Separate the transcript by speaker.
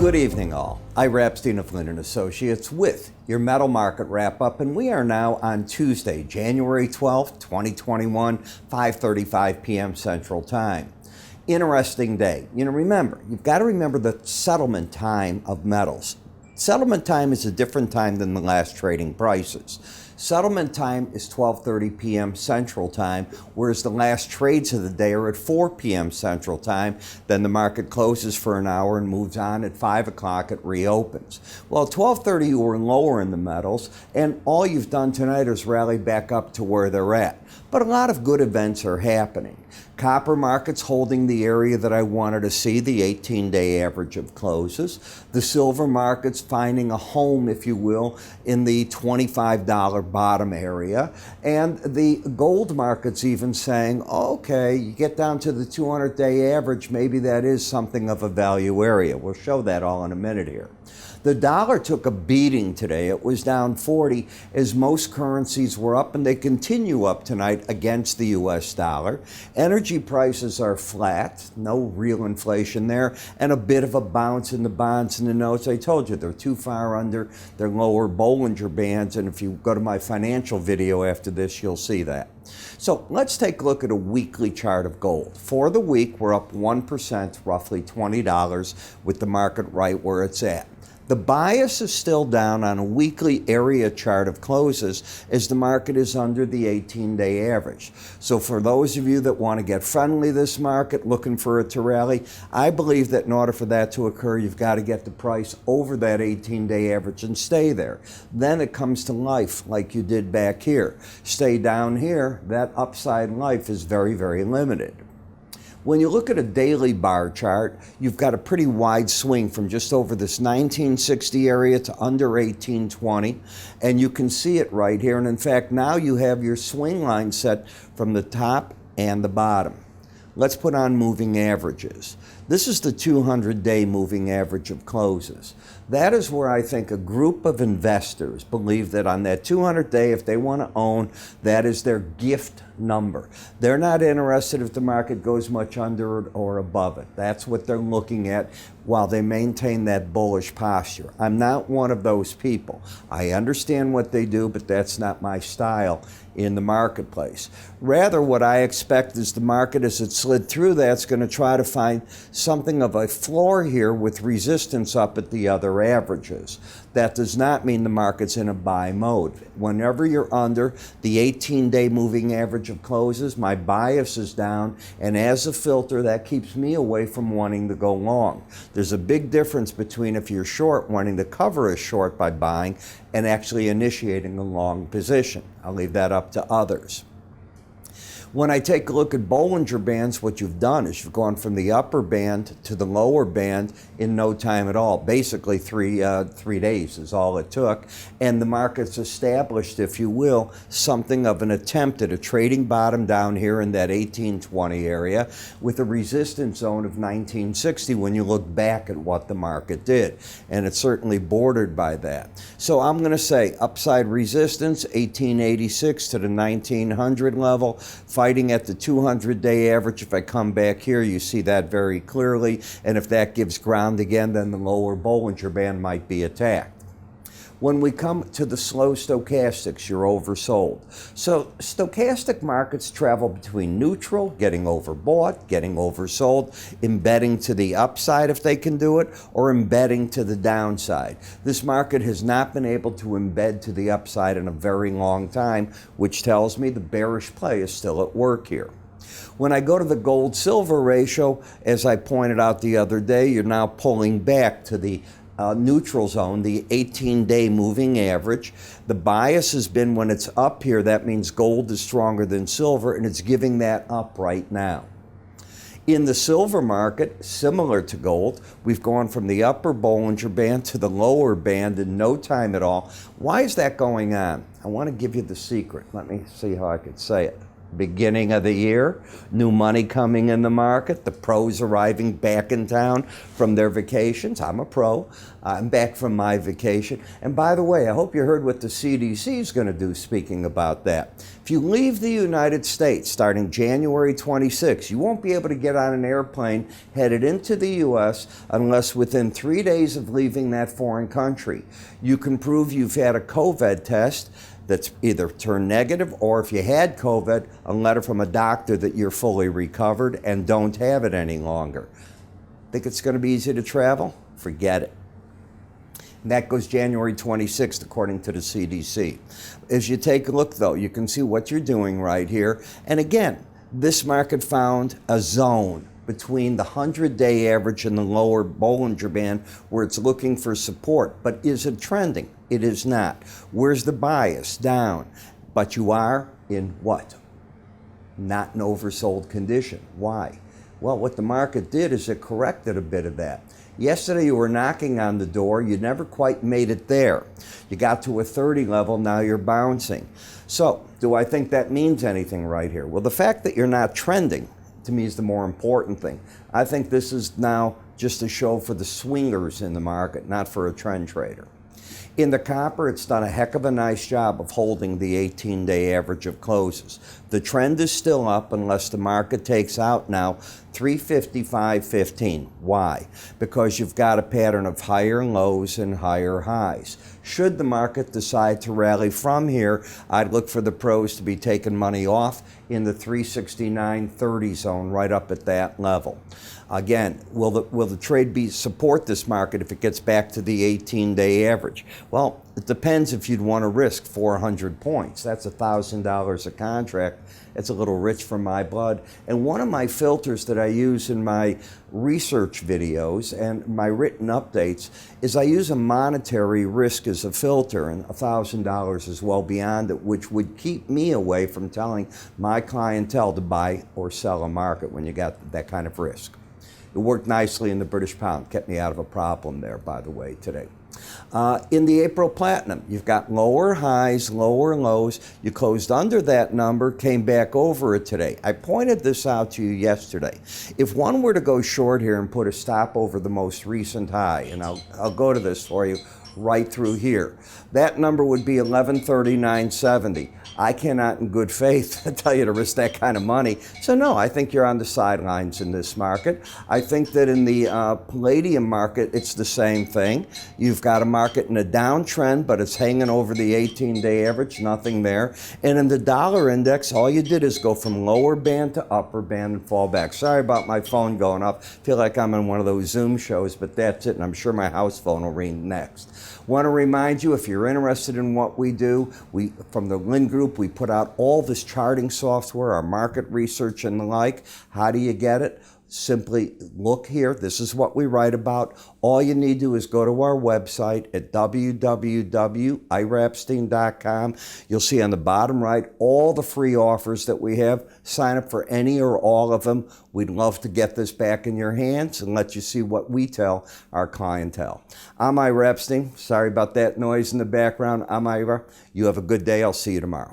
Speaker 1: Good evening, all. Ira Epstein of Linn & Associates with your metal market wrap-up, and we are now on Tuesday, January 12th, 2021, 5:35 p.m. Central Time. Interesting day. Remember, you've got to remember the settlement time of metals. Settlement time is a different time than the last trading prices. Settlement time is 12:30 p.m. Central Time, whereas the last trades of the day are at 4 p.m. Central Time. Then the market closes for an hour and moves on at 5 o'clock. It reopens. Well, at 12:30 you were lower in the metals, and all you've done tonight is rally back up to where they're at. But a lot of good events are happening. Copper market's holding the area that I wanted to see, the 18-day average of closes. The silver market's finding a home, if you will, in the $25 bottom area. And the gold market's even saying, okay, you get down to the 200-day average, maybe that is something of a value area. We'll show that all in a minute here. The dollar took a beating today. It was down 40 as most currencies were up, and they continue up tonight against the U.S. dollar. Energy prices are flat, no real inflation there, and a bit of a bounce in the bonds and the notes. I told you they're too far under their lower Bollinger Bands, and if you go to my financial video after this, you'll see that. So let's take a look at a weekly chart of gold. For the week, we're up 1%, roughly $20, with the market right where it's at. The bias is still down on a weekly area chart of closes as the market is under the 18-day average. So for those of you that want to get friendly this market, looking for it to rally, I believe that in order for that to occur, you've got to get the price over that 18-day average and stay there. Then it comes to life like you did back here. Stay down here, that upside life is very, very limited. When you look at a daily bar chart, you've got a pretty wide swing from just over this 1960 area to under 1820, and you can see it right here. And in fact, now you have your swing line set from the top and the bottom. Let's put on moving averages. This is the 200-day moving average of closes. That is where I think a group of investors believe that on that 200-day, if they want to own, that is their gift number. They're not interested if the market goes much under it or above it. That's what they're looking at while they maintain that bullish posture. I'm not one of those people. I understand what they do, but that's not my style in the marketplace. Rather, what I expect is the market, as it slid through that's going to try to find something of a floor here with resistance up at the other averages. That does not mean the market's in a buy mode. Whenever you're under the 18-day moving average of closes, my bias is down, and as a filter, that keeps me away from wanting to go long. There's a big difference between if you're short, wanting to cover a short by buying, and actually initiating a long position. I'll leave that up to others. When I take a look at Bollinger Bands, what you've done is you've gone from the upper band to the lower band in no time at all. Basically, three days is all it took. And the market's established, if you will, something of an attempt at a trading bottom down here in that 1820 area with a resistance zone of 1960 when you look back at what the market did. And it's certainly bordered by that. So I'm going to say upside resistance, 1886 to the 1900 level, fighting at the 200-day average. If I come back here, you see that very clearly. And if that gives ground again, then the lower Bollinger Band might be attacked. When we come to the slow stochastics, you're oversold. So stochastic markets travel between neutral, getting overbought, getting oversold, embedding to the upside if they can do it, or embedding to the downside. This market has not been able to embed to the upside in a very long time, which tells me the bearish play is still at work here. When I go to the gold-silver ratio, as I pointed out the other day, you're now pulling back to the neutral zone, the 18-day moving average. The bias has been when it's up here, that means gold is stronger than silver, and it's giving that up right now. In the silver market, similar to gold, we've gone from the upper Bollinger Band to the lower band in no time at all. Why is that going on? I want to give you the secret. Let me see how I could say it. Beginning of the year, new money coming in the market, the pros arriving back in town from their vacations. I'm a pro. I'm back from my vacation. And by the way, I hope you heard what the CDC is going to do speaking about that. If you leave the United States starting January 26, you won't be able to get on an airplane headed into the U.S. unless within 3 days of leaving that foreign country, you can prove you've had a COVID test that's either turned negative, or if you had COVID, a letter from a doctor that you're fully recovered and don't have it any longer. Think it's going to be easy to travel? Forget it. And that goes January 26th, according to the CDC. As you take a look, though, you can see what you're doing right here. And again, this market found a zone between the 100-day average and the lower Bollinger Band where it's looking for support. But is it trending? It is not. Where's the bias? Down. But you are in what? Not an oversold condition. Why? Well, what the market did is it corrected a bit of that. Yesterday you were knocking on the door, you never quite made it there. You got to a 30 level, now you're bouncing. So, do I think that means anything right here? Well, the fact that you're not trending, to me, is the more important thing. I think this is now just a show for the swingers in the market, not for a trend trader. In the copper, it's done a heck of a nice job of holding the 18-day average of closes. The trend is still up unless the market takes out now 355.15. Why? Because you've got a pattern of higher lows and higher highs. Should the market decide to rally from here, I'd look for the pros to be taking money off in the 369.30 zone, right up at that level. Again, will the trade support this market if it gets back to the 18-day average? Well, it depends if you'd want to risk 400 points. That's $1,000 a contract. It's a little rich for my blood. And one of my filters that I use in my research videos and my written updates is I use a monetary risk as a filter, and $1,000 is well beyond it, which would keep me away from telling my clientele to buy or sell a market when you got that kind of risk. It worked nicely in the British pound, kept me out of a problem there, by the way, today. In the April Platinum, you've got lower highs, lower lows. You closed under that number, came back over it today. I pointed this out to you yesterday. If one were to go short here and put a stop over the most recent high, and I'll go to this for you right through here, that number would be 1139.70. I cannot in good faith tell you to risk that kind of money. So no, I think you're on the sidelines in this market. I think that in the palladium market, it's the same thing. You've got a market in a downtrend, but it's hanging over the 18-day average, nothing there. And in the dollar index, all you did is go from lower band to upper band and fall back. Sorry about my phone going off. Feel like I'm in one of those Zoom shows, but that's it, and I'm sure my house phone will ring next. Want to remind you, if you're interested in what we do, from the Linn Group, we put out all this charting software, our market research and the like. How do you get it? Simply look here. This is what we write about. All you need to do is go to our website at www.iraepstein.com. You'll see on the bottom right all the free offers that we have. Sign up for any or all of them. We'd love to get this back in your hands and let you see what we tell our clientele. I'm Ira Epstein. Sorry about that noise in the background. I'm Ira. You have a good day. I'll see you tomorrow.